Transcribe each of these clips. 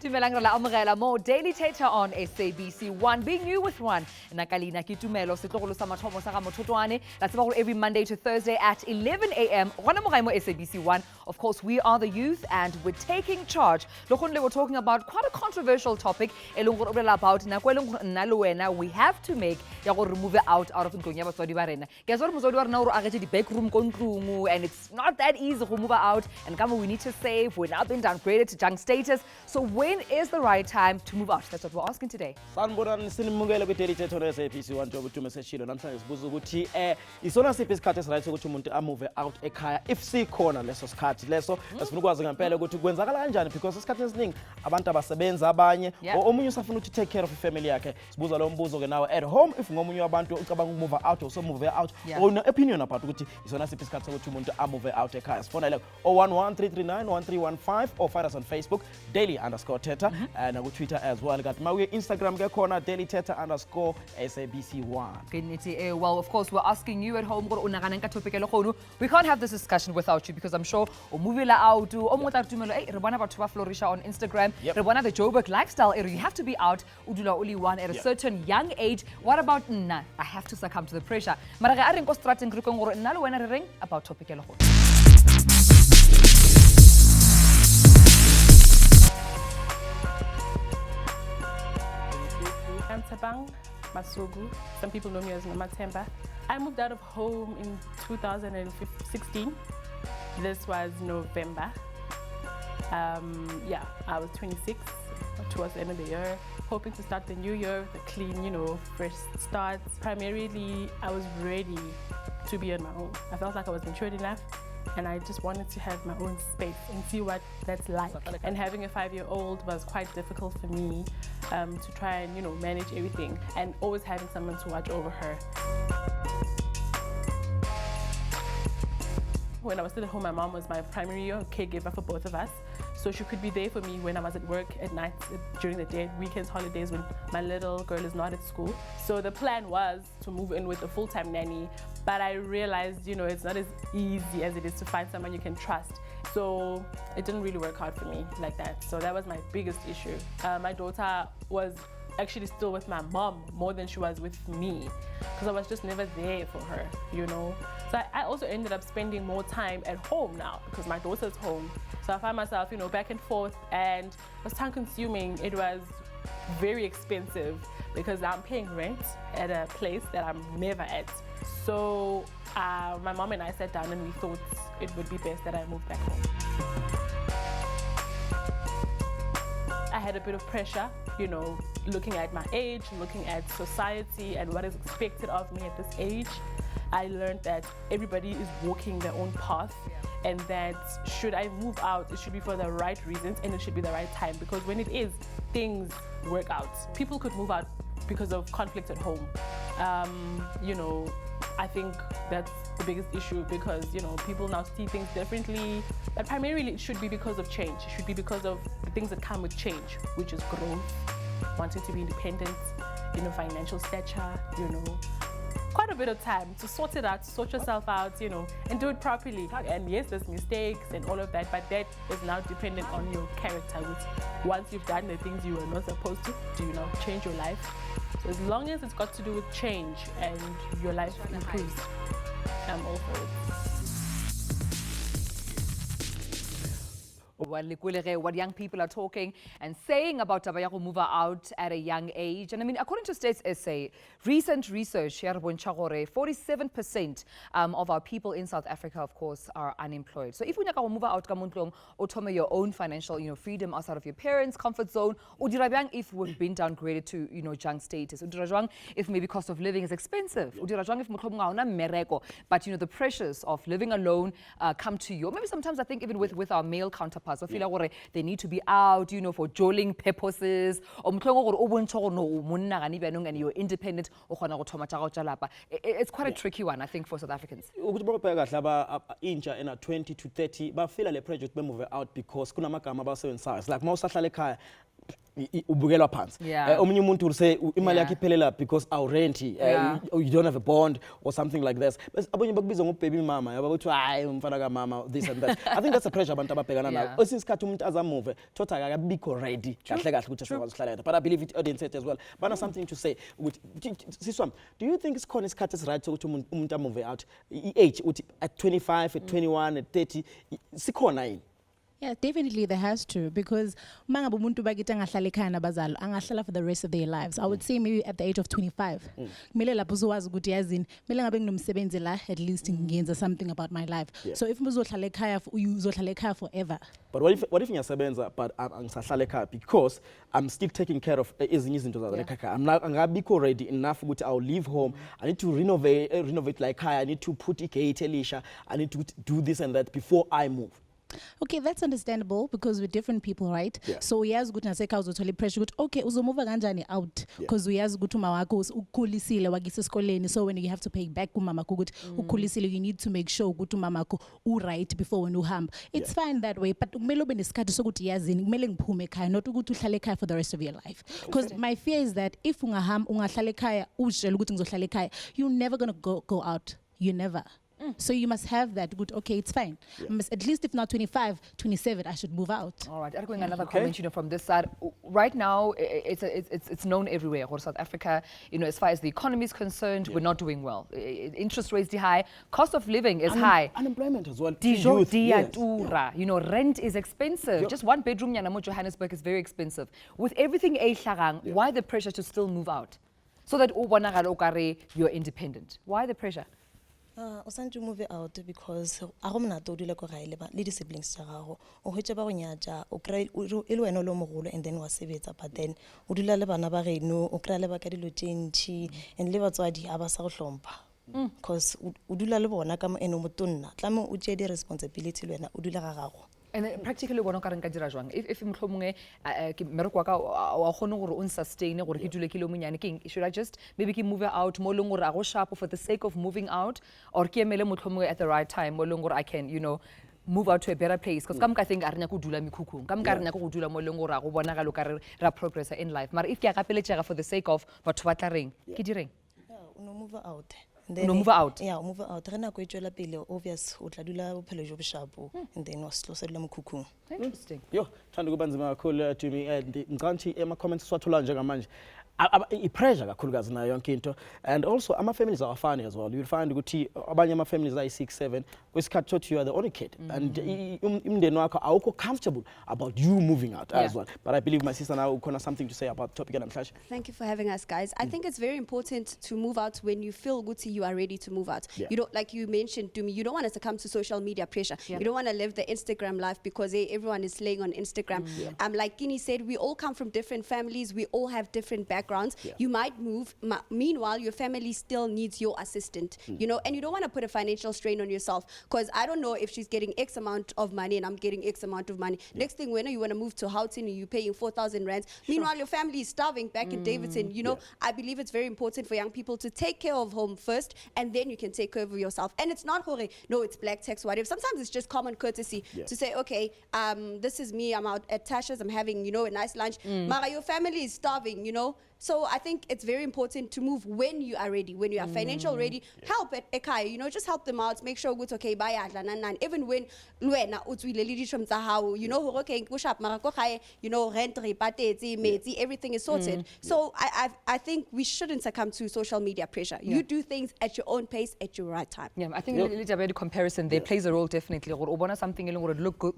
Tumelo la amogela mo Daily Thetha on SABC 1. Being new with one. Nakalina ki Tumelo setlogolo sa mathomo sa Mothotoane. That's about every Monday to Thursday at 11 a.m. Rona mo SABC 1. Of course, we are the youth and we're taking charge. Lokhonle we're talking about quite a controversial topic. About we have to make ya go remove out of ntlong ya batswadi ba rena. Ke tsore motswadi wa rena o agetse di back room kontlong and it's not that easy to move out and come we need to save. We're now been downgraded to junk status. So when is the right time to move out? That's what we're asking today. Sanibonani sinimukele kwi-Daily Thetha on SABC 1 njengoba uTume seshilo namhlanje sibuza ukuthi isona siphi isikhathi esiright ukuthi umuntu amove out ekhaya if sikhona leso sikhathi leso esifuna ukwazi ngempela ukuthi kwenzakala kanjani because isikhathi esiningi abantu abasebenza abanye omunye usafuna ukuthi take care of ifamily yakhe sibuza lo mbuzo ke nawe at home if ngomunye wabantu ucabanga ukumove out or so move out or una opinion about ukuthi isona siphi isikhathi ukuthi umuntu amove out ekhaya sifona like 0113391315 or find us on Facebook daily_Thetha and on Twitter as well. Got my Instagram ke khona daily_SABC1. Well, of course, we're asking you at home. We can't have this discussion without you because I'm sure Tumelo on Instagram. The Joburg lifestyle area. You have to be out. Udula only one at a certain young age. What about I have to succumb to the pressure. About topic. I'm Tabang Masugu. Some people know me as Mama Temba. I moved out of home in 2016. This was November. I was 26 towards the end of the year, hoping to start the new year with a clean, fresh start. Primarily, I was ready to be on my own. I felt like I was matured enough and I just wanted to have my own space and see what that's like. And having a 5-year-old was quite difficult for me to try and manage everything and always having someone to watch over her. When I was still at home, my mom was my primary caregiver for both of us. So she could be there for me when I was at work, at night, during the day, weekends, holidays, when my little girl is not at school. So the plan was to move in with a full-time nanny, but I realized, it's not as easy as it is to find someone you can trust. So it didn't really work out for me like that. So that was my biggest issue. My daughter was actually still with my mom more than she was with me because I was just never there for her, So I also ended up spending more time at home now because my daughter's home. So I found myself, back and forth, and it was time consuming. It was very expensive because I'm paying rent at a place that I'm never at. So my mom and I sat down and we thought it would be best that I moved back home. I had a bit of pressure, looking at my age, looking at society and what is expected of me at this age. I learned that everybody is walking their own path and that should I move out, it should be for the right reasons and it should be the right time because when it is, things work out. People could move out because of conflict at home. I think that's the biggest issue because, people now see things differently, but primarily it should be because of change. It should be because of the things that come with change, which is growth, wanting to be independent, financial stature, quite a bit of time to sort it out, sort yourself out, and do it properly. And yes, there's mistakes and all of that, but that is now dependent on your character, which once you've done the things you were not supposed to, do you now change your life? So as long as it's got to do with change and your life improves, I'm all for it. What young people are talking and saying about Tabayago move out at a young age. And I mean, according to States SA, recent research, 47% of our people in South Africa, of course, are unemployed. So if we move out, automa your own financial, freedom outside of your parents' comfort zone, or if we've been downgraded to, junk status, or if maybe cost of living is expensive, or if but the pressures of living alone come to you. Or maybe sometimes I think even with our male counterparts, I feel like they need to be out, for jolling purposes. And you're independent. It's quite a tricky one, I think, for South Africans. Incha in 20 to 30, but feel like the project move out because kuna magama basebenzayo. Like most ubukelwa phansi. Yeah. Omunye umuntu say imali Yeah. yakhe iphelela because awurenti, Yeah. you don't have a bond or something like this. Bese abanye bakubiza ngobaby mama, yabakuthi hayi umfana ka mama this and that. I think that's a pressure abantu ababhekana nayo. Yeah. Esinsikhathi umuntu azamove, thotha akabikho ready kahle kahle ukuthi asakwazi ukuhlala yedwa. But I believe it audience as well. Bana something to say ukuthi siswami, do you think isikhona isikhathi esiright ukuthi umuntu amove out age uthi at 25, at 21, at 30 sikhona yini? Yeah, definitely there has to, because mangabe umuntu bakithi angahlala ekhaya nabazali angahlala for the rest of their lives. I would say maybe at the age of 25. Kumele lapho uzowazi ukuthi yazini, kumele ngabe nginomsebenzi la, at least ngiyenza something about my life. So if uzohlala ekhaya uzohlala ekhaya forever. But what if ngiyasebenza but angisahlala ekhaya because I'm still taking care of ezinye izinto zazo ekhaya. I'm not angabikho ready enough ukuthi I'll leave home. I need to renovate like ekhaya. I need to put igate elisha. I need to do this and that before I move. Okay, that's understandable because we're different people, right? Yeah. So uyazi ukuthi naseka uzothola pressure ukuthi okay uzomova kanjani out because uyazi ukuthi uma wakho ukukhulisile wakise esikoleni, so when you have to pay back kumama ukuthi ukhulisile, you need to make sure ukuthi umama wakho right before when uhamba. It's fine that way, but kumele ube nesikhathi sokuthi yazini kumele ngiphume ekhaya, not ukuthi uhlale ekhaya for the rest of your life. Because my fear is that if ungahlala ekhaya uzitshela ukuthi ngizohlala ekhaya, you're never going to go out. You never. So you must have that good, okay, it's fine. At least if not 25, 27, I should move out. All right, I'm going another comment, from this side. Right now, it's known everywhere. Or South Africa, as far as the economy is concerned, we're not doing well. Interest rates are high, cost of living is high. Unemployment as well. Dijo Youth, yes. diatura. Rent is expensive. Just one bedroom in Johannesburg is very expensive. With everything why the pressure to still move out? So that you're independent. Why the pressure? O santse move out because a go mona to dile go gae le di-siblings tsa gago o hwetša ba go nyatša o kry e le wena o le mogolo and then wa sebetsa, but then o dula le bana ba geno o kry le ba ka dilo tše ntšhi and le batswadi a ba sa go hlompha because o dula le bona ka mo ene o motonna tlame o tšee di-responsibility le wena o dula ga gago. And practically bona ka reng ka dira jwang if mohlomongwe ke mmereko wa ka wa kgone gore on sustain gore ke dule ke le monyane king, should I just maybe ke move out mo leng gore a go sharp for the sake of moving out, or ke emele mohlomongwe at the right time mo leng gore I can move out to a better place, because ka think a re nya go dula mekhukhung, ka re nya go dula mo leng gore a go bona galo ka re ra progress in life, mara if ke a gapeletšega for the sake of batho ba tla reng ke direng No move out. No move out. Yeah, move out. Re na go etswela pele obvious o tla dula bophelo jo boshapo and then wa slosa dula mokhukhung. Interesting. Yo, thanda kuba nzima kakhulu to me ngicanthi ema-comments siwathola njengamanje i-pressure kakhulukazi nayo yonke into, and also ama-families awafani as well. You'll find ukuthi abanye ama-families ayi-6, 7 kwesikhathi sokuthi you are the only kid and umndeni wakho awukho comfortable about you moving out as well. But I believe my sister now ukhona something to say about the topic namhlanje. Thank you for having us, guys. I think it's very important to move out when you feel good, you are ready to move out. You don't, like you mentioned to me, you don't want to succumb to social media pressure. You don't want to live the Instagram life because everyone is slaying on Instagram. Like Kini said, we all come from different families. We all have different backgrounds. You might move. Meanwhile, your family still needs your assistant, and you don't want to put a financial strain on yourself, because I don't know if she's getting X amount of money and I'm getting X amount of money. Next thing, when you want to move to Houghton and you're paying 4,000 rands. Meanwhile, your family is starving back in Davidson. I believe it's very important for young people to take care of home first, and then you can take care of yourself. And it's not no, it's black tax, whatever. Sometimes it's just common courtesy to say, okay, this is me, I'm out at Tasha's, I'm having, a nice lunch. Mara, your family is starving, So I think it's very important to move when you are ready, when you are financial ready. Help at Ekai, just help them out, make sure it's okay, buy at even when Luena Utwilili from Zahao, okay, push up Marakokai, rent, repateti, meti, everything is sorted. So I think we shouldn't succumb to social media pressure. You do things at your own pace at your right time. I think a little bit of comparison there plays a role definitely. Or something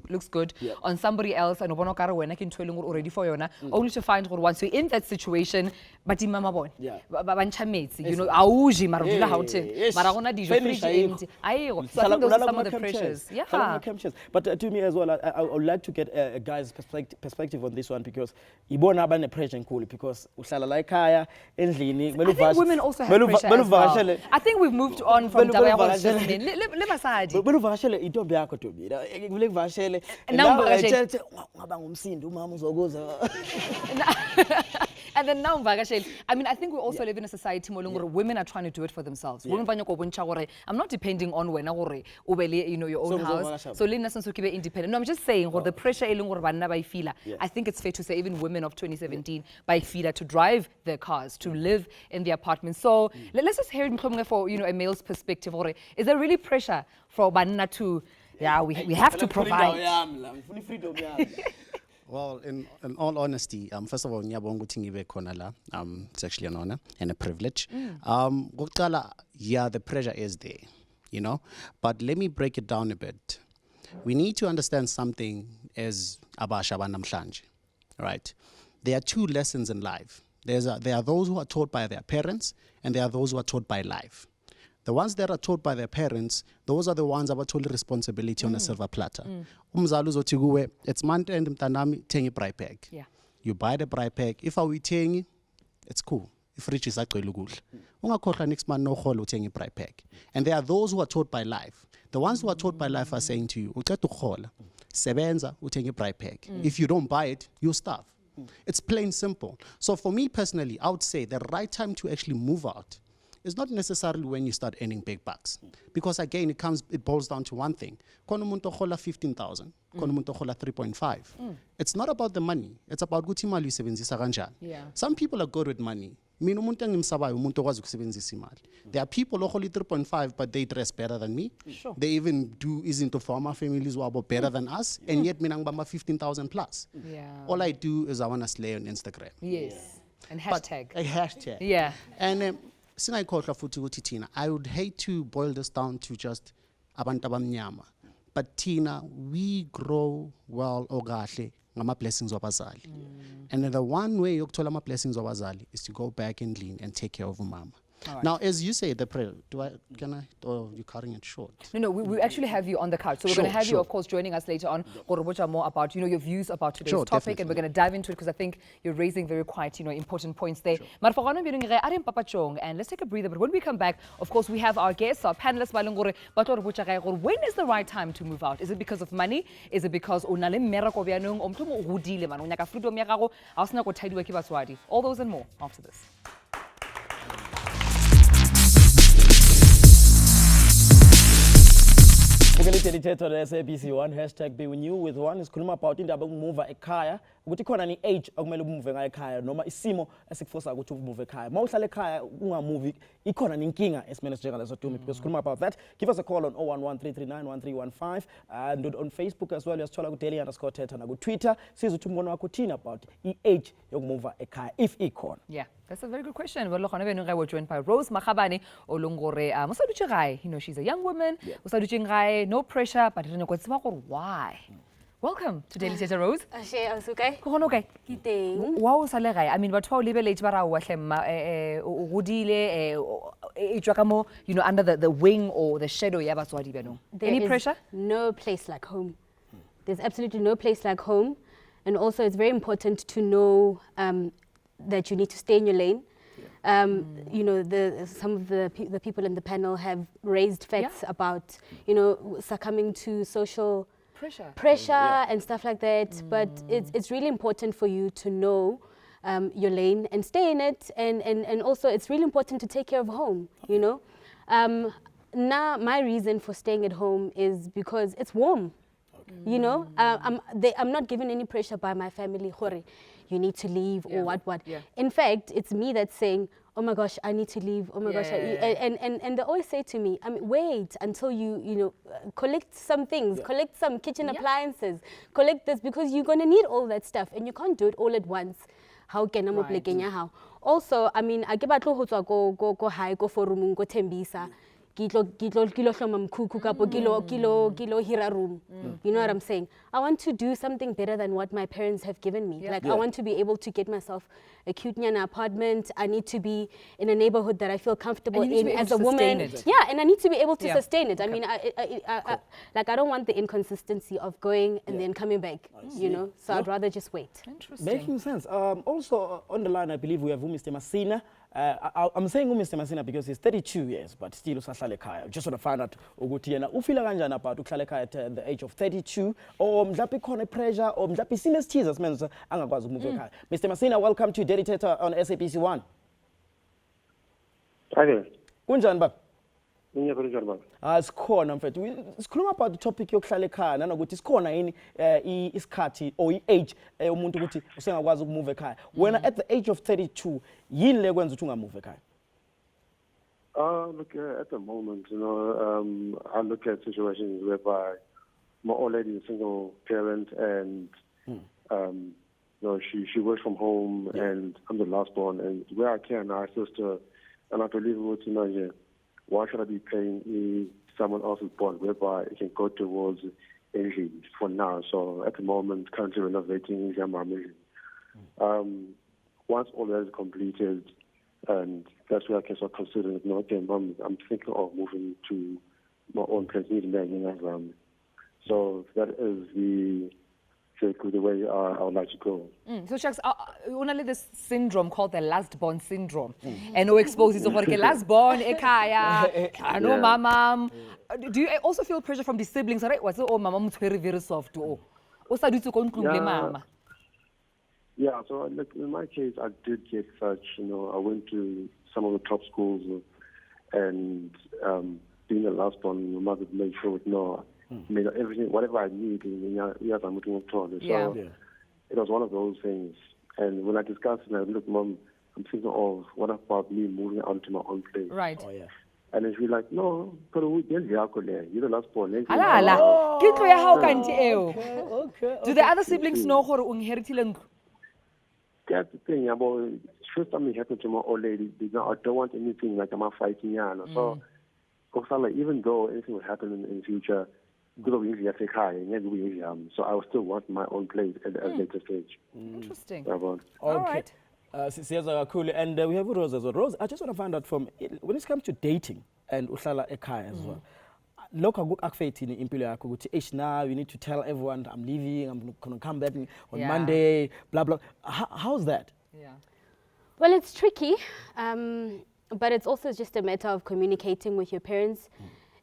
looks good on somebody else, and already for you, only to find once you're in that situation. But mama boy, banchametsi, auji marudula haute, maragona dijo fridge empty. So I think those are some of the pressures. But to me as well, I would like to get a guy's perspective on this one, because ibona abane pressure enkulu, because uhlala la ekhaya endlini. I think women also have pressure as well. I think we've moved on from Taba Yago's men. Lebasadi. Beluvakashele intombi yakho Tobi. Kule kuvakashele. Number ngaba ngumsindi umama uzokuza. And then now, I mean, I think we also live in a society where women are trying to do it for themselves. Women I'm not depending on when you know your own house. So independent. No, I'm just saying the pressure I think it's fair to say even women of 2017 by fila to drive their cars, to live in the apartments. So let's just hear it for a male's perspective. Is there really pressure for banana to we have to provide? Well, in all honesty, first of all, it's actually an honor and a privilege. Yeah, the pressure is there, you know. But let me break it down a bit. We need to understand something as abasha namhlanje, right? There are two lessons in life. There are those who are taught by their parents, and there are those who are taught by life. The ones that are taught by their parents, those are the ones that are told responsibility on a silver platter. It's month end, mtanami, tengi braai pack. Yeah. You buy the braai pack. If are we tengi, it's cool. If rich is actually good. Next month no holo tengi braai pack. And there are those who are taught by life. The ones who are taught by life are saying to you, sebenza utengi braai pack. If you don't buy it, you'll starve. It's plain simple. So for me personally, I would say the right time to actually move out is not necessarily when you start earning big bucks. Because again, it boils down to one thing. Kono muntu hola 15,000, kono muntu hola 3.5. It's not about the money. It's about guthi imali uyisebenzisa kanjani. Some people are good with money. Mina umuntu engimsabayo umuntu okwazi ukusebenzisa imali. There are people who only 3.5 but they dress better than me. Sure. They even do into former families who are better than us, and yet mina ngibamba 15,000 plus. All I do is I want to slay on Instagram. Yes. And But hashtag. a hashtag. Yeah. And I would hate to boil this down to just abantu abamnyama. But Tina, we grow well okahle ngama blessings wabazali. And the one way yokuthola ama blessings wabazali is to go back and lean and take care of mama. Right. Now, as you say, the prayer, can I, or you're cutting it short? No, we actually have you on the couch. So we're going to have you, of course, joining us later on, more about, your views about today's topic. Definitely. And we're going to dive into it because I think you're raising very quite, important points there. And let's take a breather. But when we come back, of course, we have our guests, our panelists. When is the right time to move out? Is it because of money? Is it because all those and more after this. Ukalithetha le SABC 1 hashtag be new with one isikhuluma about indaba yokumove ekhaya ukuthi khona ni age okumele umove ngayo ekhaya noma isimo esikufosa ukuthi umove ekhaya mawuhlala ekhaya ungamove ikhona ninkinga esimanage njengaleso Tumi sikhuluma about that. Give us a call on 0113391315 and on Facebook as well. Yasithola ku daily_Thetha na ku Twitter siza ukuthi umbono wakho uthini about age yokumove ekhaya if ikhona. Yeah, that's a very good question. We're joined by Rose Makhabane Olongore. She's a young woman. No pressure, but why? Welcome to Daily Thetha, Rose. Okay. Wow, I mean, but how live late under the wing or the shadow. Any pressure? No place like home. There's absolutely no place like home, and also it's very important to know that you need to stay in your lane. Some of the people in the panel have raised facts about, succumbing to social pressure and stuff like that. But it's really important for you to know your lane and stay in it. And also it's really important to take care of home, Now, my reason for staying at home is because it's warm. I'm not given any pressure by my family. You need to leave or what. Yeah. In fact, it's me that's saying, oh my gosh, I need to leave. Oh my gosh. And they always say to me, wait until you collect some things, collect some kitchen appliances, collect this, because you're going to need all that stuff and you can't do it all at once. How can I how? Also, I mean, I give a go high, go for room, go tembisa. Kilo mkuku kapo kilo hira room. You know what I'm saying? I want to do something better than what my parents have given me. I want to be able to get myself a cute nyana apartment. I need to be in a neighborhood that I feel comfortable in as a woman. Yeah, and I need to be able to sustain it. Okay. I mean, I don't want the inconsistency of going and then coming back, So I'd rather just wait. Interesting. Making sense. Also on the line, I believe we have Mr. Masina. I'm saying Mr. Masina because he's 32 years, but still usahlala ekhaya. I just want to find out ukuthi yena ufila kanjani about ukuhlala ekhaya at the age of 32, or mhlawumbe khona pressure, or mhlawumbe isimo esithize simenza angakwazi ukumove ekhaya. Mr. Masina, welcome to Dirty Thetha on SABC 1. Okay. Kunjani baba? Ngiyaphila baba. Sikhona mfethu. Sikhuluma about the topic yokuhlala ekhaya nanokuthi sikhona yini isikhathi or i-age umuntu ukuthi usengakwazi ukumove ekhaya. Wena at the age of 32, yini le kwenza ukuthi ungamove ekhaya? Look, at the moment, I look at situations whereby my old lady is a single parent and she works from home and I'm the last born, and where I can I assist her, and I believe why should I be paying someone else's bond whereby it can go towards energy for now? So at the moment, currently renovating once all that is completed, and that's where I can start considering, I'm thinking of moving to my own place. So that is the way I would like to go. So Shaks, only this syndrome called the last born syndrome, and no exposes to work last born ekaya, no mama. Do you also feel pressure from the siblings? Right? Was oh mama very soft or also do to conclude mama? Yeah, so like in my case, I did get such. I went to some of the top schools, and being the last born, my mother made sure everything, whatever I need, so it was one of those things. And when I discussed it, I look, Mom, I'm thinking of what about me moving out to my own place? Right. Oh, yeah. And then she was like, no, you're the last born. Okay. Do the other siblings know how to inherit? That's the thing. First time it happened to my old lady, I don't want anything like I'm fighting. So, even though anything will happen in the future, so I will still want my own place at a later stage. Interesting. Okay. All right. Cool. And we have Rose as well. Rose, I just want to find out from when it comes to dating and uhlala ekhaya as well. Look, now you need to tell everyone I'm leaving, I'm going to come back on Monday, blah, blah. How's that? Yeah. Well, it's tricky, but it's also just a matter of communicating with your parents.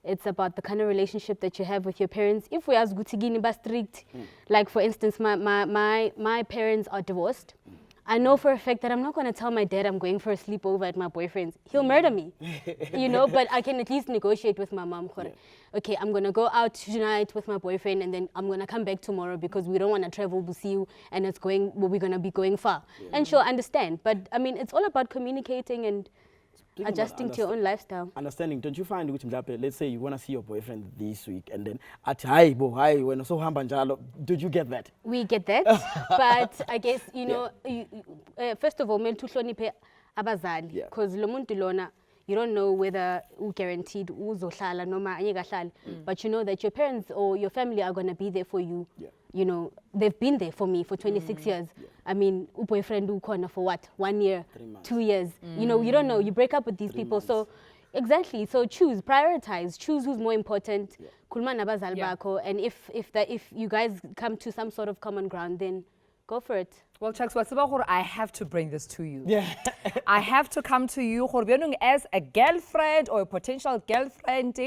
It's about the kind of relationship that you have with your parents. If we ask Gutigini ba strict, like for instance, my parents are divorced. I know for a fact that I'm not going to tell my dad I'm going for a sleepover at my boyfriend's. He'll murder me, but I can at least negotiate with my mom. Okay, I'm going to go out tonight with my boyfriend and then I'm going to come back tomorrow because we don't want to travel Busiu and we're going to be going far. And she'll understand. But I mean, it's all about communicating and adjusting to your own lifestyle. Understanding. Don't you find, let's say you want to see your boyfriend this week and then at hi, when so hambanjalo, did you get that? We get that, but I guess, first of all, because you don't know whether guaranteed but you know that your parents or your family are going to be there for you. They've been there for me for 26 years. I mean, boyfriend for what? 1 year, 2 years. You don't know. You break up with these people. So, exactly. So choose, prioritize, choose who's more important. And if you guys come to some sort of common ground, then go for it. Well, Chucks, I have to bring this to you. Yeah. I have to come to you as a girlfriend or a potential girlfriend.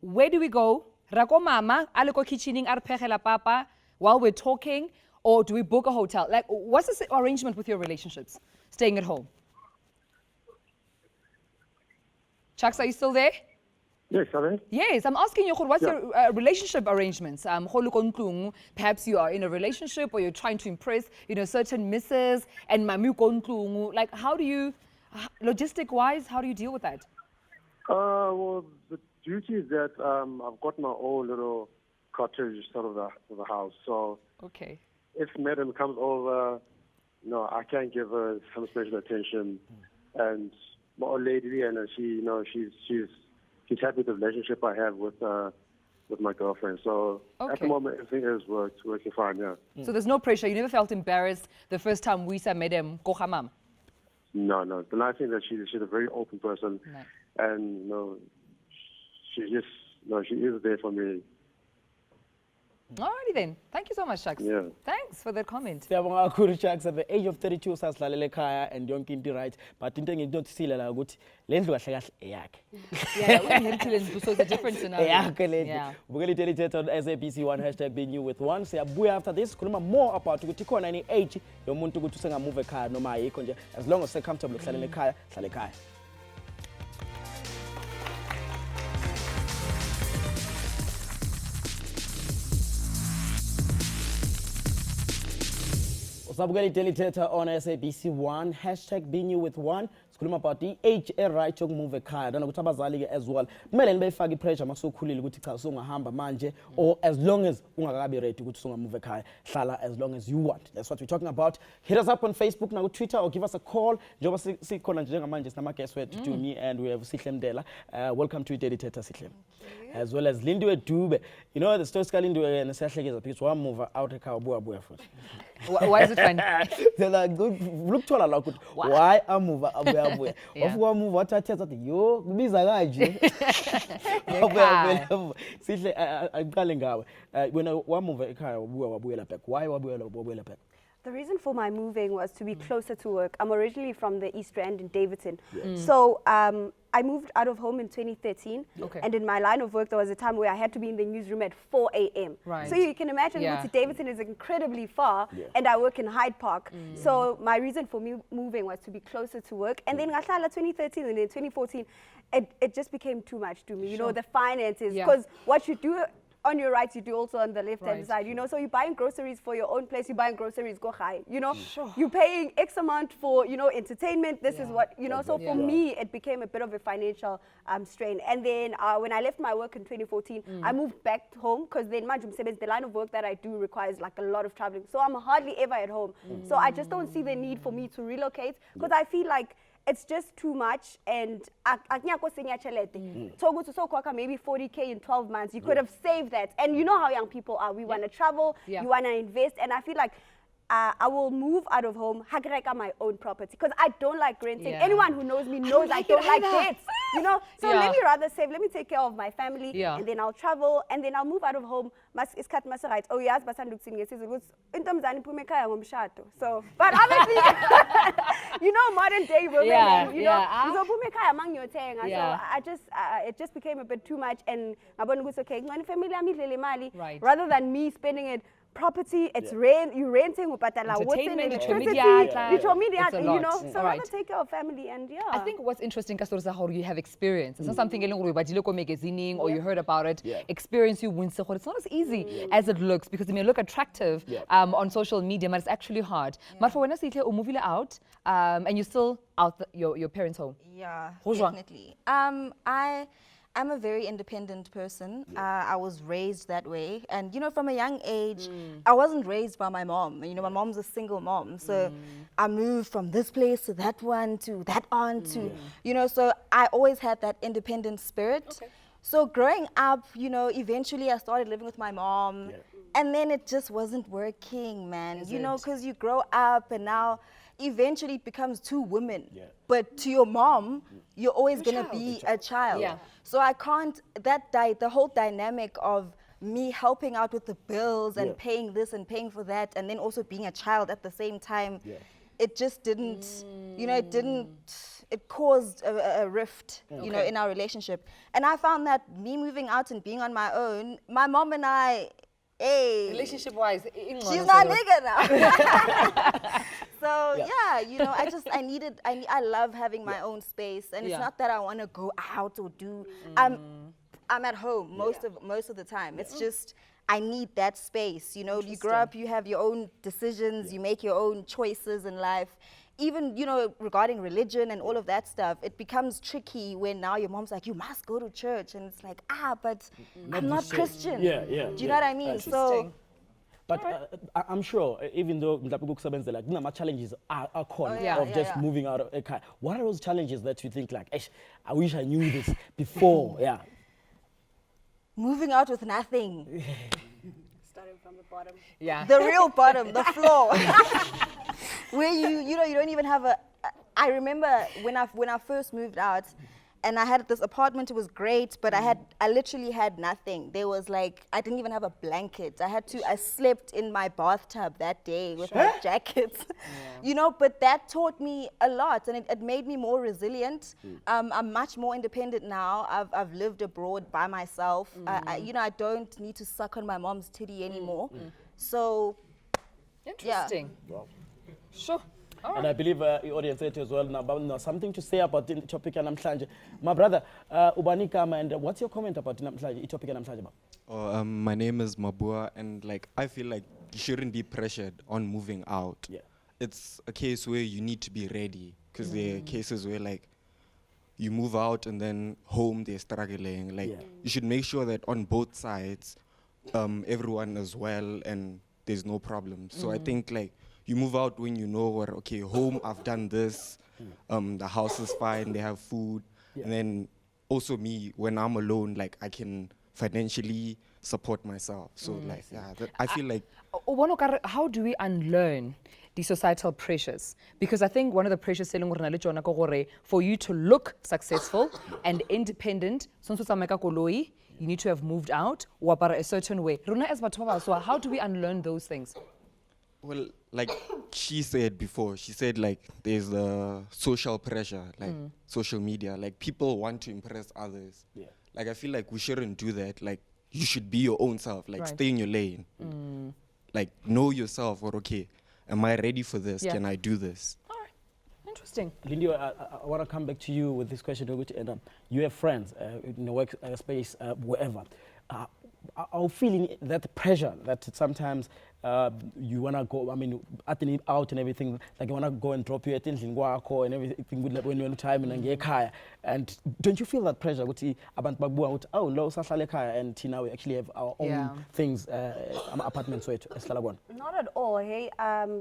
Where do we go? Rako mama, aliko kitchening arpegela papa while we're talking, or do we book a hotel? Like, what's the arrangement with your relationships? Staying at home. Chucks, are you still there? Yes, sorry. Yes, I'm asking you, what's your relationship arrangements? Perhaps you are in a relationship or you're trying to impress, certain misses and mamu kontlungu. Like, how do you, logistic-wise, how do you deal with that? Well, the duty is that I've got my own little cottage sort of the house. So okay, if madam comes over, I can give her some special attention. And my old lady, and she, she's happy with the relationship I have with my girlfriend. So at the moment, everything is working fine. Yeah. So there's no pressure. You never felt embarrassed the first time we met him. No. The nice thing is that she's a very open person, and she is there for me. Alrighty then. Thank you so much, Shucks. Yeah. Thanks for that comment. Siyabonga kakhulu Chucks, at the age of 32 sasidlalela ekhaya and yonke into right, but into enginotisile la ukuthi le ndlu kahle kahle eyakhe. Yeah, we inherited it, so it's a different scenario. Eyakhe le ndlu. Yeah. Ubukela iDaily Thetha on SABC1 #BeNewWith1. Siyabuya after this sikhuluma more about ukuthi khona any age yomuntu ukuthi usengamove ekhaya noma ayikho nje, as long as comfortable ukuhlalela ekhaya, hlala ekhaya. Usabukela iDaily Thetha on SABC1 #BeNewWith1. Sikhuluma about the age right yokumove ekhaya. Dana ukuthi abazali ke as well kumele nibeyifaka ipressure makusokhulile ukuthi cha usungahamba manje, or as long as ungakabi ready ukuthi usungamove ekhaya, hlala as long as you want. That's what we're talking about. Hit us up on Facebook na Twitter or give us a call. Njengoba sikhona njengamanje sinama guest wethu Tumi and we have Sihle Mdela. Welcome to iDaily Thetha Sihle. As well as Lindiwe Dube. You know the story ska Lindiwe nesiyahlekeza because one move out ekhaya buya futhi. Why is it funny? They're like, look to la ukuthi why amuva abuya. Wafuka move wathatha athi yo kubiza kanje. Sihle aqale ngawe. Wena wamuva ekhaya wabuyela back. Why wabuyela back? The reason for my moving was to be closer to work. I'm originally from the East Rand in Davidson. So I moved out of home in 2013. Okay. And in my line of work, there was a time where I had to be in the newsroom at 4 a.m. Right. So you can imagine that Davidson is incredibly far, and I work in Hyde Park. So my reason for me moving was to be closer to work. And then Ngasala 2013 and then 2014, it just became too much to me. You know, the finances, because what you do on your right, you do also on the left-hand side, you know. So you're buying groceries for your own place, you're buying groceries, go high, you know. You're paying X amount for, you know, entertainment. This is what, you know. So for me, it became a bit of a financial strain. And then when I left my work in 2014, I moved back home because then the line of work that I do requires like a lot of traveling. So I'm hardly ever at home. So I just don't see the need for me to relocate because I feel like it's just too much, and so maybe 40K in 12 months. You could have saved that. And you know how young people are. We want to travel, you want to invest, and I feel like I will move out of home, my own property, because I don't like renting. Anyone who knows me knows I don't like debts, you know. So let me rather save, let me take care of my family, and then I'll travel, and then I'll move out of home. Oh yes, but so, but obviously, you know, modern day women, you know, so it just became a bit too much, and rather than me spending it. Property, it's rent, you're renting, water, electricity, media, you know, so rather take care of family and I think what's interesting, Kastorza, how you have experience. It's not something magazine or you heard about it. Experience you win. It's not as easy as it looks because it may look attractive on social media, but it's actually hard. But for when I move out and you're still out your parents' home. Yeah, definitely. I'm a very independent person. I was raised that way. And, you know, from a young age, I wasn't raised by my mom. You know, my mom's a single mom. So I moved from this place to that one, to that aunt, to, you know, so I always had that independent spirit. So growing up, you know, eventually I started living with my mom. And then it just wasn't working, man. You know, because you grow up and now eventually it becomes two women. But to your mom, you're always going to be a child. So I can't, the whole dynamic of me helping out with the bills and paying this and paying for that and then also being a child at the same time, it just didn't, you know, it caused a rift, you know, in our relationship. And I found that me moving out and being on my own, my mom and I, relationship-wise, she's not nigga now. So yeah, you know, I love having my own space, and it's not that I want to go out or do. I'm at home most of the time. It's just I need that space. You know, you grow up, you have your own decisions, you make your own choices in life. Even, you know, regarding religion and all of that stuff, it becomes tricky when now your mom's like, you must go to church. And it's like, but I'm not Christian. Do you know what I mean? So, but I'm sure, even though like challenges are of just moving out of a car. What are those challenges that you think like, I wish I knew this before? Moving out with nothing. Starting from the bottom. The real bottom, the floor. Where you know, you don't even have I remember when I first moved out, and I had this apartment. It was great, but I literally had nothing. There was like, I didn't even have a blanket. I slept in my bathtub that day with my jackets, you know, but that taught me a lot, and it made me more resilient. I'm much more independent now. I've lived abroad by myself. You know, I don't need to suck on my mom's titty anymore. So, interesting. Wow. Sure. And I believe the audience as well now something to say about the topic namhlanje. My brother, Ubani Kama, and what's your comment about the topic namhlanje? My name is Mabua, and like I feel like you shouldn't be pressured on moving out. Yeah. It's a case where you need to be ready, because there are cases where like you move out and then home they're struggling. Like you should make sure that on both sides, everyone is well and there's no problem. So I think like you move out when you know, or okay, home I've done this, the house is fine, they have food, and then also me when I'm alone, like I can financially support myself. So like I feel like how do we unlearn the societal pressures? Because I think one of the pressures for you to look successful and independent, you need to have moved out or a certain way. So how do we unlearn those things? Well, like she said before, she said like there's a social pressure, like social media, like people want to impress others. Yeah. Like I feel like we shouldn't do that. Like you should be your own self, like stay in your lane. Like know yourself, or okay, am I ready for this? Can I do this? All right, interesting. Lindy, I want to come back to you with this question. You have friends in the work space, wherever. Are feeling that pressure that sometimes you want to go, I mean, out and everything, like you want to go and drop your things in Guaco and everything when you're in time and get kaya. And don't you feel that pressure? Oh, no, and now we actually have our own things, apartments. Not at all. Hey,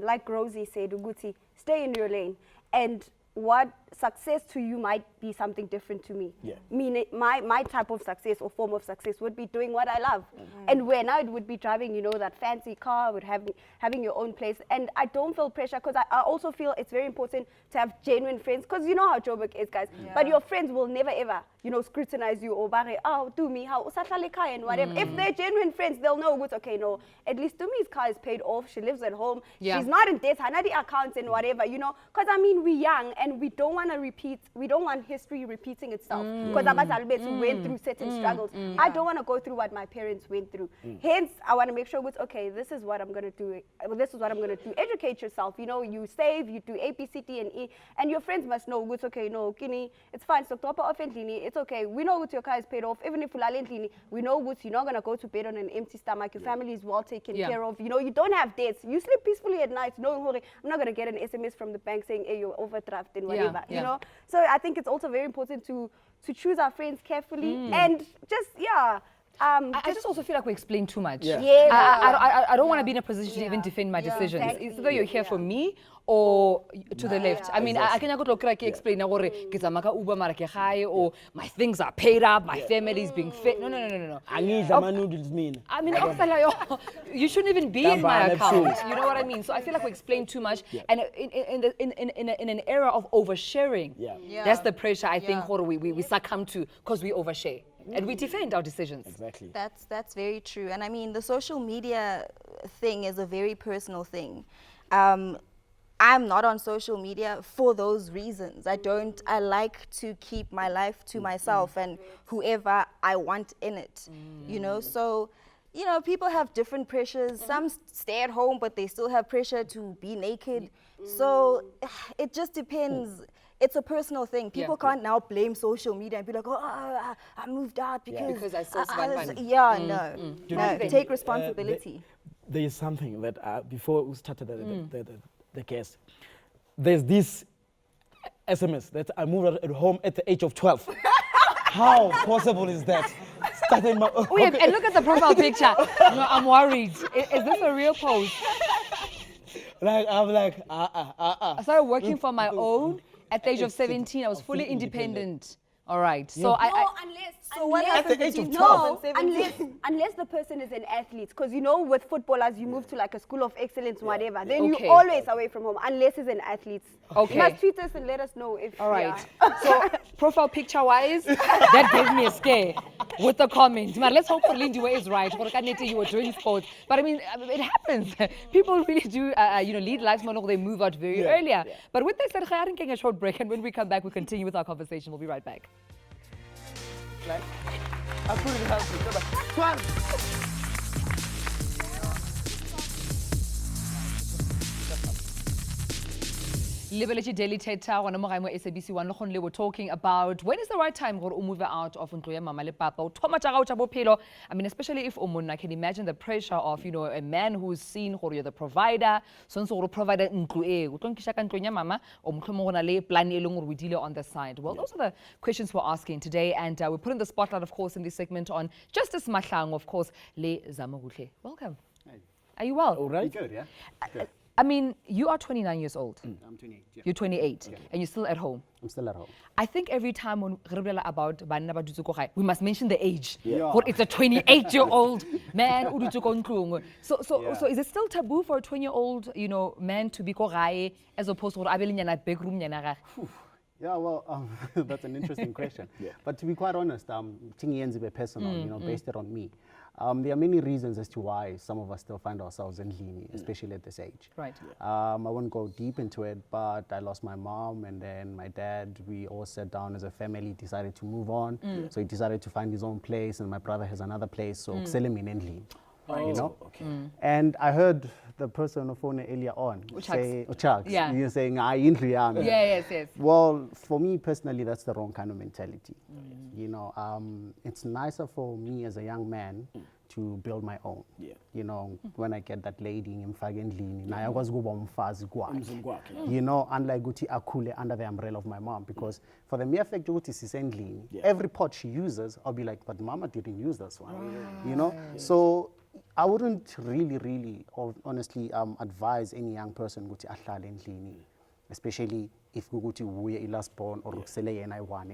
like Rosie said, Uguti, stay in your lane. And what success to you might be something different to me. Meaning my type of success or form of success would be doing what I love. And where now it would be driving, you know, that fancy car, would having your own place. And I don't feel pressure, because I also feel it's very important to have genuine friends, because you know how Joburg is, guys. But your friends will never ever, you know, scrutinize you or bare, oh, do me, how and whatever. If they're genuine friends, they'll know what's okay, no, at least Tumi's car is paid off, she lives at home, she's not in debt, Hanadi accounts and whatever, you know, because I mean, we're young and we don't want to repeat, we don't want history repeating itself, because Abazalbet went through certain struggles. I don't want to go through what my parents went through. Hence, I want to make sure it's okay, this is what I'm going to do, this is what I'm going to do. Educate yourself, you know, you save, you do A, B, C, D, and E, and your friends must know it's okay, no, Kini, it's fine, so top off and it's okay, we know what your car is paid off, even if we know what you're not going to go to bed on an empty stomach, your family is well taken care of, you know, you don't have debts, you sleep peacefully at night, knowing, I'm not going to get an SMS from the bank saying, hey, you're overdraft and whatever, you know. So I think it's also very important to choose our friends carefully and just, I just also feel like we explain too much. I don't want to be in a position to even defend my decisions. Exactly. It's either you're here for me or to the left. I mean, I can go to explain or my things are paid up, my family is being fed. No. I need the noodles mean. I mean, you shouldn't even be in my account. You know what I mean? So I feel like we explain too much. And in an era of oversharing, that's the pressure I think we succumb to, because we overshare. And we defend our decisions. Exactly. That's very true. And I mean, the social media thing is a very personal thing. I'm not on social media for those reasons. I like to keep my life to myself and whoever I want in it, you know? So, you know, people have different pressures. Some stay at home, but they still have pressure to be naked. So it just depends. It's a personal thing. People can't now blame social media and be like, oh, I moved out because I saw some money. No, take responsibility. There is something that before we started the case, there's this SMS that I moved out at home at the age of 12. How possible is that? Starting my and look at the profile picture. No, I'm worried. Is this a real post? Like I'm like, I started working for my own. At the age of 17, I was fully independent. All right. So No, at the age of 12 and 17? unless the person is an athlete, because you know with footballers you move to like a school of excellence, whatever. Then Okay. you're always away from home, unless he's an athlete. Okay. You must tweet us and let us know if. All right. Yeah. So profile picture wise, that gave me a scare with the comment. Man, let's hope for Lindy is right. For Kanete, you were doing sports, but I mean, it happens. People really do, lead lives more. They move out very earlier. But with that said, I think a short break, and when we come back, we continue with our conversation. We'll be right back. I put it out. Liberty Daily Thetha, one of my SABC 1 we were talking about when is the right time to move out of ntlo ya mama le papa. I mean, especially if I can imagine the pressure of a man who's seen you're the provider, so provider ntlo e o tlo nkisha ka ntlo ya mama o mohlomong go na le plan e leng gore we deal on the side. Well, those are the questions we're asking today, and we're putting the spotlight, of course, in this segment on Justice Mahlangu, of course, le Zamagutle. Welcome. Hey. Are you well? All right. Good, yeah. Good. I mean, you are 29 years old. I'm 28. Yeah. You're 28, and you're still at home. I'm still at home. I think every time when we talk about banna ba dutse ko gae, we must mention the age. Yeah. It's a 28-year-old man o dutse ko ntlong. So is it still taboo for a 20-year-old, man to be ko gae as opposed to a big room nyana gage? Yeah, well, that's an interesting question. But to be quite honest, personal, based it on me. There are many reasons as to why some of us still find ourselves in Kini, especially at this age. Right. I won't go deep into it, but I lost my mom and then my dad. We all sat down as a family, decided to move on. So he decided to find his own place, and my brother has another place. So Kini. Okay. And I heard the person on the phone earlier on say, Yeah. you're saying, yami. Yes. Well, for me personally, that's the wrong kind of mentality. It's nicer for me as a young man to build my own. When I get that lady in Fagendlini, unlike Guti Akule under the umbrella of my mom, because for the mere fact Guti Sisendlini, every pot she uses, I'll be like, but mama didn't use this one. So I wouldn't really, honestly advise any young person to ahlale endlini, especially if Guguti wuye last born or Ruxele and I won.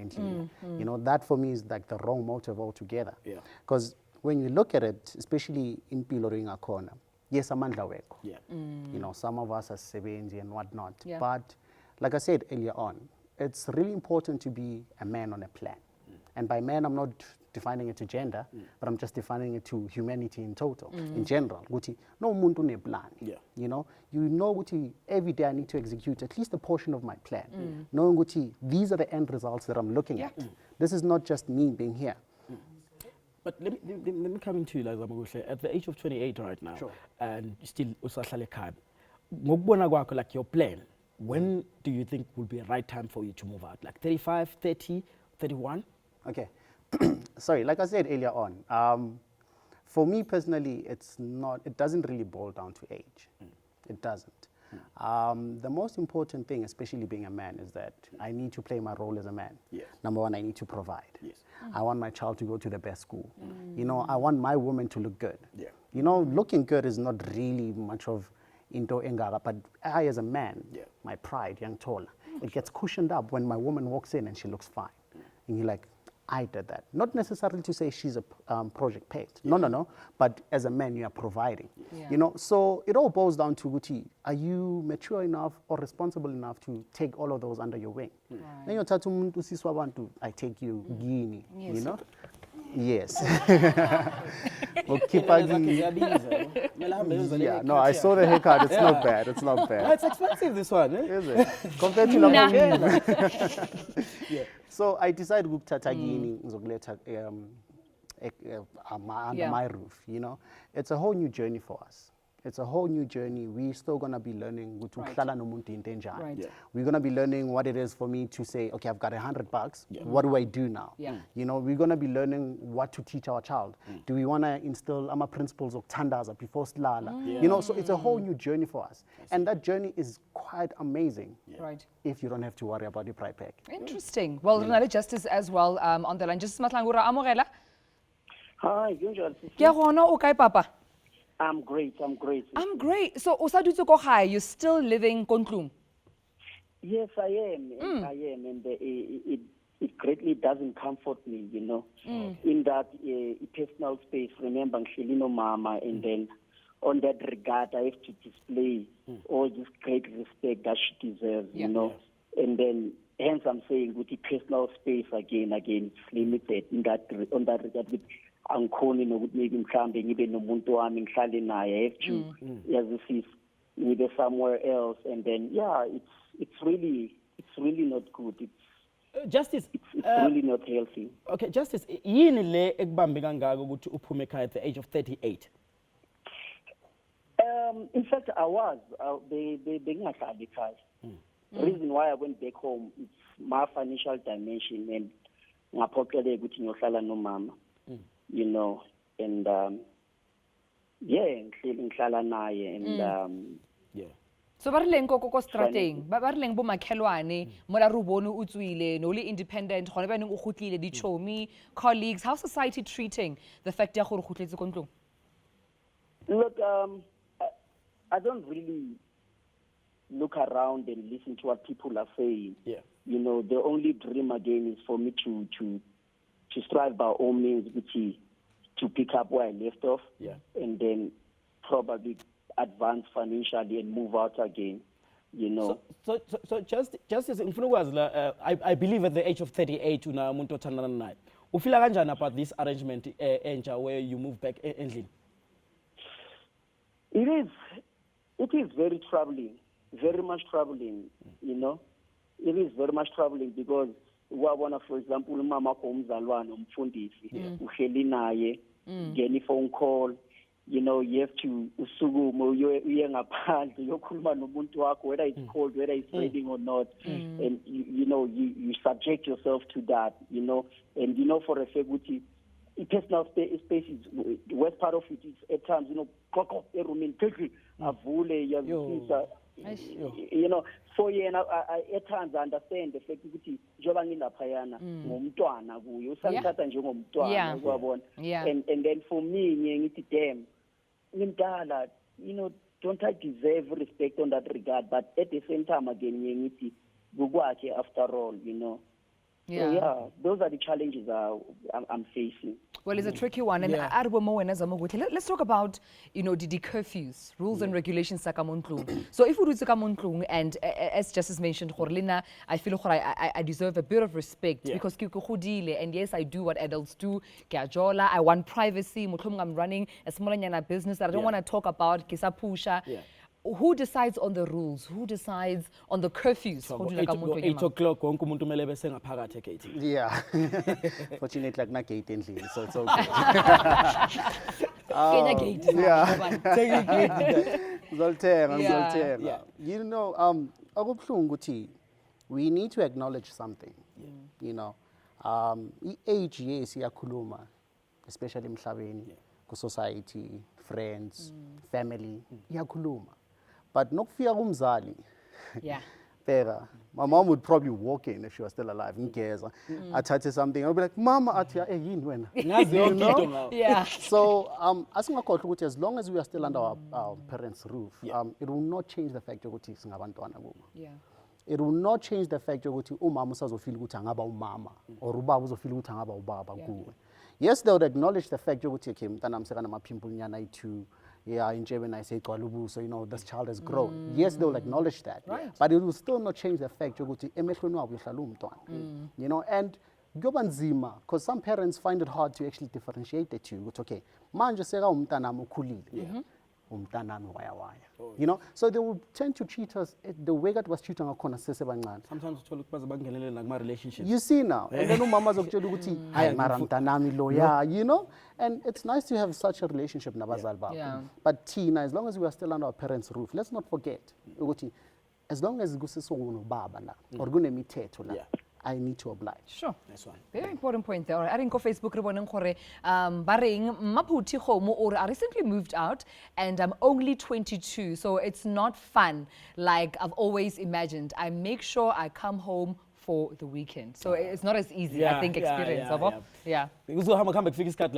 That for me is like the wrong motive altogether. Because when you look at it, especially in Piloring Akona, yes, amandla weko. Some of us are sebenzi and whatnot. But like I said earlier on, it's really important to be a man on a plan. And by man, I'm not defining it to gender, but I'm just defining it to humanity in total, in general. No muntu ne plan. Every day I need to execute at least a portion of my plan. Knowing these are the end results that I'm looking at. This is not just me being here. But let me come into you, at the age of 28 right now, and still usahlale ekhaya. Ngokubona kwakho, like your plan, when do you think will be a right time for you to move out? Like 35, 30, 31? Okay. Sorry, like I said earlier on, for me personally, it doesn't really boil down to age. It doesn't. The most important thing, especially being a man, is that I need to play my role as a man. Number one, I need to provide. I want my child to go to the best school. I want my woman to look good. Looking good is not really much of into engara, but I as a man, my pride, young taller, it gets cushioned up when my woman walks in and she looks fine. And you're like, I did that. Not necessarily to say she's a project paid. No. But as a man, you are providing. So it all boils down to, are you mature enough or responsible enough to take all of those under your wing? Then you tell to I take you, Kini, Yes. No, I saw the haircut. It's not bad. It's not bad. It's expensive, this one. Is it? Compared to So I decided to take Kini under my roof. It's a whole new journey for us. It's a whole new journey. We're still going to be learning. We're going to be learning what it is for me to say, okay, I've got $100. What do I do now? We're going to be learning what to teach our child. Do we want to instill our principles of tandaza before slala? So it's a whole new journey for us. And that journey is quite amazing. If you don't have to worry about the price pack. Interesting. Well, another justice as well on the line. Justice Matlangura Amorela. Hi, Gunjal. Okay, Papa. I'm great. I'm great. So, Osadutsu Kohai, you're still living Kontlung? Yes, I am. I am. And it greatly doesn't comfort me, you know, in that personal space. Remember, Shelino Mama, and then on that regard, I have to display all this great respect that she deserves, you know, and then hence I'm saying with the personal space again, it's limited in that on that regard. With angikhoni nokuthi maybe mhlambe ngibe nomuntu wami ngihlale naye. I have to, as this is, maybe somewhere else, and then it's really not good. Justice, it's really not healthy. Okay, Justice, yini le ekubambe kangaka ukuthi uphume ekhaya at the age of 38? In fact, I was. Bengingahlali ekhaya. The reason why I went back home, it's my financial dimension, and ngaphoqeleka ukuthi ngiyohlala nomama, you know, and ngihlala naye, and So ba re leng ko strateng ba re leng bo makhelwane mo la rubone o tswile no le independent gone ba neng o gotlile di chomi colleagues, how society treating the fact ya gore gotletse ko ntlong? Look, I don't really look around and listen to what people are saying. Yeah. You know, the only dream again is for me to strive by all means to pick up where I left off, and then probably advance financially and move out again, you know. So just as ngifuna ukwazi la I believe at the age of 38 una umuntu othandana naye. Ufila kanjani about this arrangement entsha where you move back endlini? It is very troubling, very much troubling, you know. It is very much troubling because wabona, for example, umama wakho umzalwane umfundisi uhleli naye, get a phone call, you know, you have to usukume uye ngaphandle uyokhuluma nomuntu wakho, whether it's cold, whether it's raining or not, and you know you subject yourself to that, you know, and you know for a fact ukuthi personal space is the worst part of it is at times, you know, clock off a room in quickly avule you know, so I at times I understand the fact ukuthi njoba nginaphayana ngomntwana kuyo usangithatha njengomntwana uyabona, and then for me ngithi damn ngimdala, you know, don't I deserve respect on that regard, but at the same time again ngithi kukwakhe after all, you know. So those are the challenges I'm facing. Well, it's a tricky one, and let's talk about, you know, the curfews, rules and regulations. So if we do and as Justice mentioned, I feel I deserve a bit of respect because and yes, I do what adults do. I want privacy. I'm running a small business that I don't want to talk about. Who decides on the rules? Who decides on the curfews? 8 o'clock wonke umuntu kumele bese ngaphakathi egate. Yeah. Fortunately like na gate endlini, so it's okay. Kenya gate. Yeah. Zoltenga. You know, akubhlungu ukuthi we need to acknowledge something. You know, age yes iyakhuluma, especially emhlabeni, ku society, friends, family, iyakhuluma. But nokufika kumzali. Pera, my mom would probably walk in if she was still alive. I'd say something. I'd be like, Mama, you know? Yeah. So, as long as we are still under our parents' roof, it will not change the fact that it will not change the fact that umama uzofeel ukuthi angaba umama or ubaba uzofeel ukuthi angaba ubaba kuwe. Yes, they would acknowledge the fact that okay, mntana msekana mapimple nyana itu. Yeah, in German I say so you know this child has grown. Yes, they will acknowledge that, but it will still not change the fact that you know, and because some parents find it hard to actually differentiate the two. Okay, manje seka umntana mukhulile, umntana waya waya. You know, so they will tend to treat us the way that was treating akona sesebancane. Sometimes uthola ukuba bangenelele nakuma relationships. You see now, and then umama zokutshela ukuthi hayi mara mntanami loya, you know, and it's nice to have such a relationship nabazali bakho. But Tina, as long as we are still under our parents' roof, let's not forget ukuthi as long as kusesona baba la or kunemithetho la, I need to oblige. Sure. Nice one. Very important point there. I think on Facebook, I recently moved out and I'm only 22, so it's not fun like I've always imagined. I make sure I come home for the weekend. So it's not as easy, I think, experience. Yeah. Because we'll come back to this as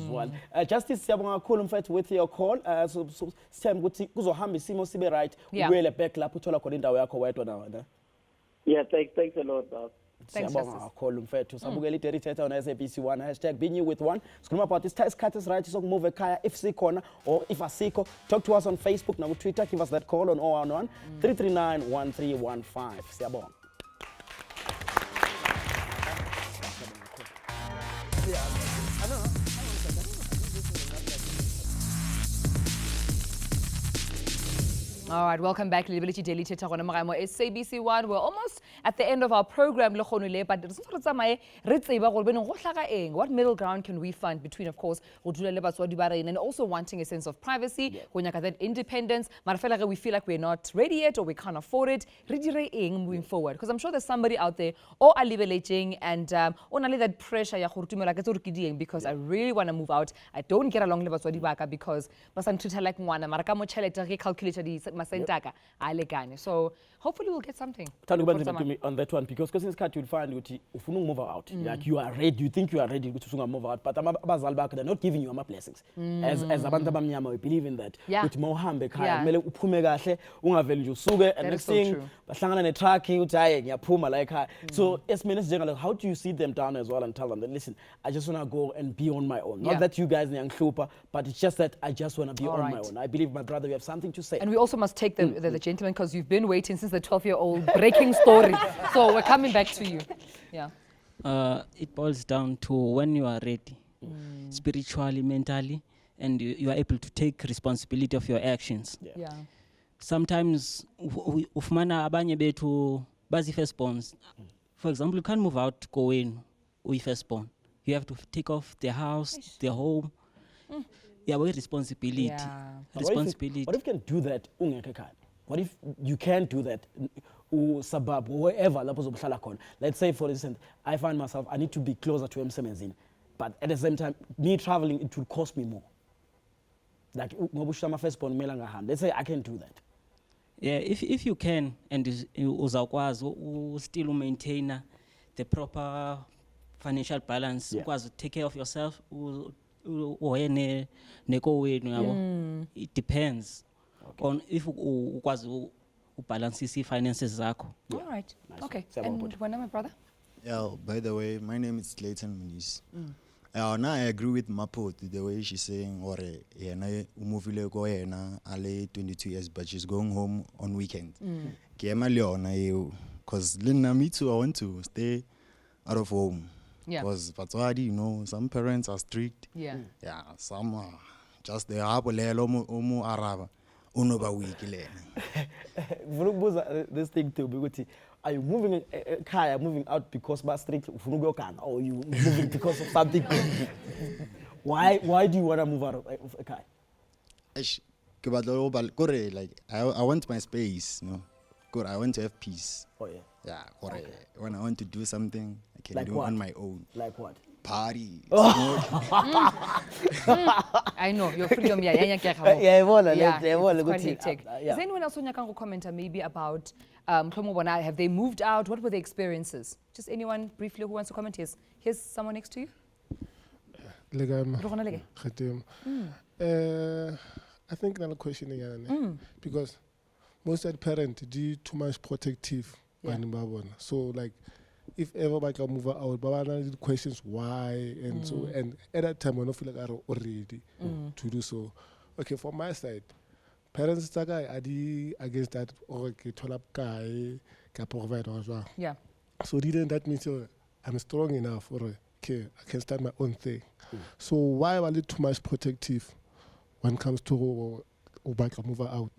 well. Justice, with your call. So, right. Back. Yeah, thanks a lot. Thanks, Siyabonga Justice. kakhulu mfethu. Sabukela i-Daily Thetha on SABC1 #BeNewWith1. Sikhuluma about isikhathi right sokumove ekhaya if sikhona or if asikho. Talk to us on Facebook na Twitter. Give us that call on 011 339 1315. Siyabonga. All right, welcome back. Liability Daily Thetha gona mo SABC1. We're almost at the end of our program le khonole, but what middle ground can we find between, of course, and also wanting a sense of privacy, that independence. We feel like we're not ready yet or we can't afford it. Moving forward, because I'm sure there's somebody out there or liberating and only that pressure because I really want to move out. I don't get along because like so hopefully we'll get something. To me on that one because in this case you'll find if you move out, like you are ready, you think you are ready to move out, but they're not giving you blessings. As abantu abamnyama, we believe in that. With mohambe khaya, kumele uphume kahle, ungaveli nje usuke and next thing bahlangana ne truck uthi hayi ngiyaphuma like so as minister general, how do you sit them down as well and tell them that listen, I just want to go and be on my own. Not that you guys are but it's just that I just want to be on my own. I believe my brother, you have something to say. And we also must take the gentleman because you've been waiting since the 12-year-old breaking story. So we're coming back to you. Yeah. It boils down to when you are ready, spiritually, mentally, and you are able to take responsibility of your actions. Yeah. Sometimes, ufumana abanye bethu bazi firstborns. For example, you can't move out, go in, with firstborn. You have to take off the house, the home. Yeah, with responsibility. Yeah. Responsibility. What if you can do that? What if you can't do that? Suburb, wherever, let's say, for instance, I find myself, I need to be closer to Mzansi, but at the same time, me traveling, it will cost me more. Like, let's say I can do that. Yeah, if you can, and you still maintain the proper financial balance, take care of yourself, it depends on if you balance finances. All right. Nice. Okay. And when my brother? Yeah, by the way, my name is Clayton Muniz. Now I agree with Mapo the way she's saying, or Ale 22 years, but she's going home on weekend. Because me too, I want to stay out of home. Yeah. Because some parents are strict. Yeah. Yeah, some are just the Arab. This thing too, because are you moving moving out because bus strict or you moving because of something? Why do you want to move out of a car? Like I want my space, no. Good, I want to have peace. Oh yeah. Yeah, okay. When I want to do something, I can do on my own. Like what? Party. I know you're freedom. Yeah, it's quite hectic. Is anyone else who can comment maybe about have they moved out? What were the experiences? Just anyone briefly who wants to comment? Here's someone next to you. I think another question again because most of the parents do too much protective. So like if ever I can move out, but I questions why and so and at that time I don't feel like I'm already to do so. Okay, from my side, parents are against that or guy can provide as well. Yeah. So didn't that mean I'm strong enough or okay, I can start my own thing. So why are they too much protective when it comes to move out?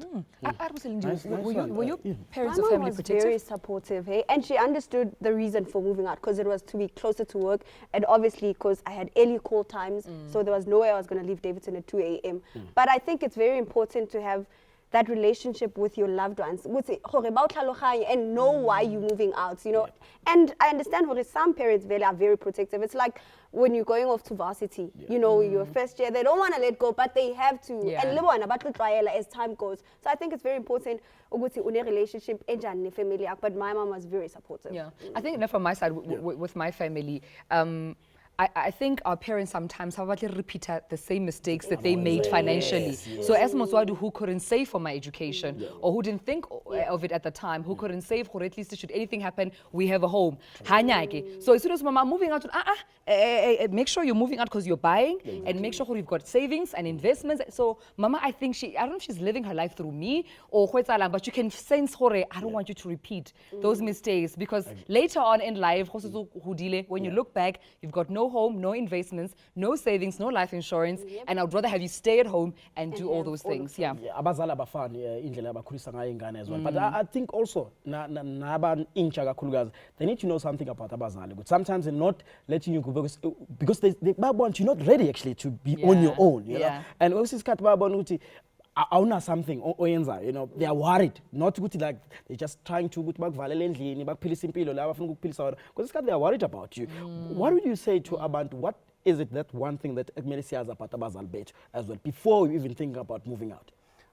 Were your parents or My mom family was protective? very supportive, and she understood the reason for moving out because it was to be closer to work, and obviously because I had early call times, so there was no way I was going to leave Davidson at 2 a.m. But I think it's very important to have that relationship with your loved ones, and know why you're moving out, you know. And I understand what some parents are very protective. It's like when you're going off to varsity, you know, your first year, they don't want to let go, but they have to. And as time goes. So I think it's very important relationship family, but my mom was very supportive. Yeah, I think from my side with my family, I think our parents sometimes have to repeat the same mistakes that they made financially. So as Moswadu, who couldn't save for my education, or who didn't think of it at the time, who couldn't save, or at least should anything happen, we have a home. So as soon as Mama moving out, make sure you're moving out because you're buying, and make sure you've got savings and investments. So Mama, I think I don't know if she's living her life through me or but you can sense I don't want you to repeat those mistakes, because later on in life, when you look back, you've got no home, no investments, no savings, no life insurance, and I'd rather have you stay at home and do all those things. Yeah. Abazali abafani indlela abakhulisa ngayo ingane as well. But I think also intsha kakhulukazi, they need to know something about abazali. Sometimes they're not letting you go because they want you're not ready actually to be on your own. You know? And when isikhathi babona ukuthi awuna something oyenza, you know, they are worried, not ukuthi like they're just trying to ukuthi bakuvalele endlini bakuphilisa impilo la abafuna ukuphilisa wena, because they are worried about you. What would you say to abantu? What is it that one thing that ekumele siyazi about abazali bethu as well before you even think about moving out?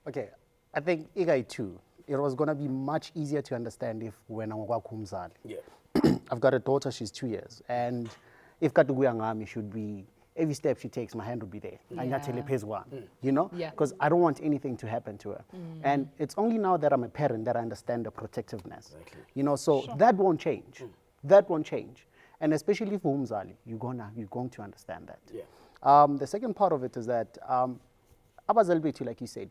Okay, I think Igai too, it was going to be much easier to understand if when umzali. Yeah. I've got a daughter, she's 2 years, and if katuguya ngami should be, every step she takes, my hand will be there. You know? Because I don't want anything to happen to her. And it's only now that I'm a parent that I understand the protectiveness. You know, so that won't change. That won't change. And especially for umzali, you're going to understand that. The second part of it is that abazali bethu, like you said,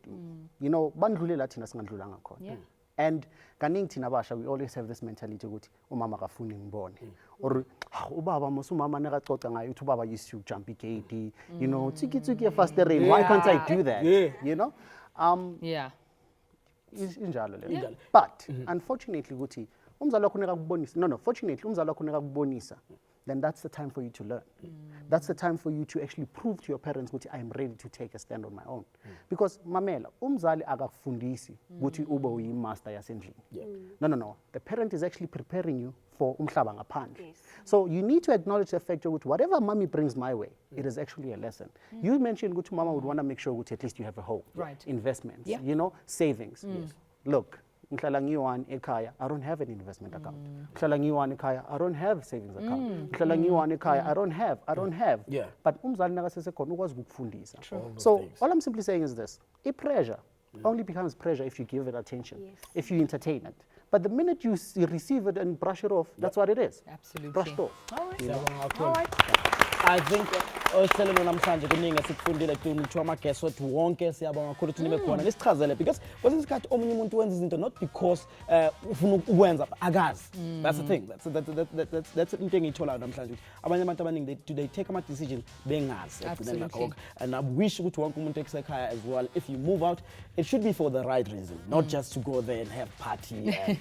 you know, bandlulela thina singadlulanga khona. And kaningi thina basha, we always have this mentality ukuthi umama akafuni ngibone, or ubaba mos umama nakacoca ngayo uthi ubaba used to jump igate, you know, tsiki faster rain, why can't I do that? You know? Injalo le. But unfortunately ukuthi umzali wakho nekakubonisa, fortunately umzali wakho nekakubonisa, then that's the time for you to learn. That's the time for you to actually prove to your parents that I am ready to take a stand on my own. Because mamela, umzali akakufundisi ukuthi ube uyimaster yasendlini. No. The parent is actually preparing you for umhlaba ngaphandle. So you need to acknowledge the fact that whatever mommy brings my way, it is actually a lesson. You mentioned that mama would want to make sure that at least you have a home, investments, you know, savings. Look, I don't have an investment account. I don't have savings account. I don't have. But so all I'm simply saying is this: pressure only becomes pressure if you give it attention, if you entertain it. But the minute you receive it and brush it off, that's what it is. Absolutely. Brushed off. All right. I think oselelo namhlanje kuningi sikufundile kuthiwa amaguest wethu wonke siyabonga kakhulu ukuthi nibe khona nisichazele, because kwesinye isikhathi omunye umuntu wenza izinto not because ufuna ukwenza akazi. That's the thing. That's into engiyitholayo namhlanje ukuthi abanye abantu abaningi they take ama decisions bengazi. And I wish ukuthi wonke umuntu esekhaya as well, if you move out, it should be for the right reason, not just to go there and have party and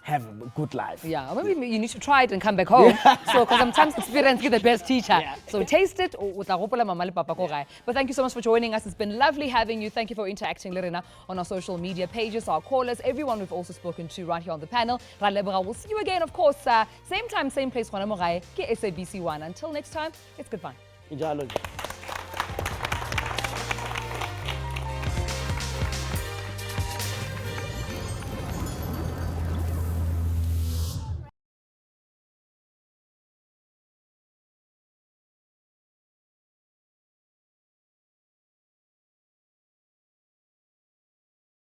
have a good life. Yeah, or maybe you need to try it and come back home. So, because sometimes experience is the best teacher. So taste it. But thank you so much for joining us. It's been lovely having you. Thank you for interacting, Lerena, on our social media pages, our callers, everyone we've also spoken to right here on the panel. We'll see you again, of course, same time, same place, SABC 1. Until next time, it's goodbye.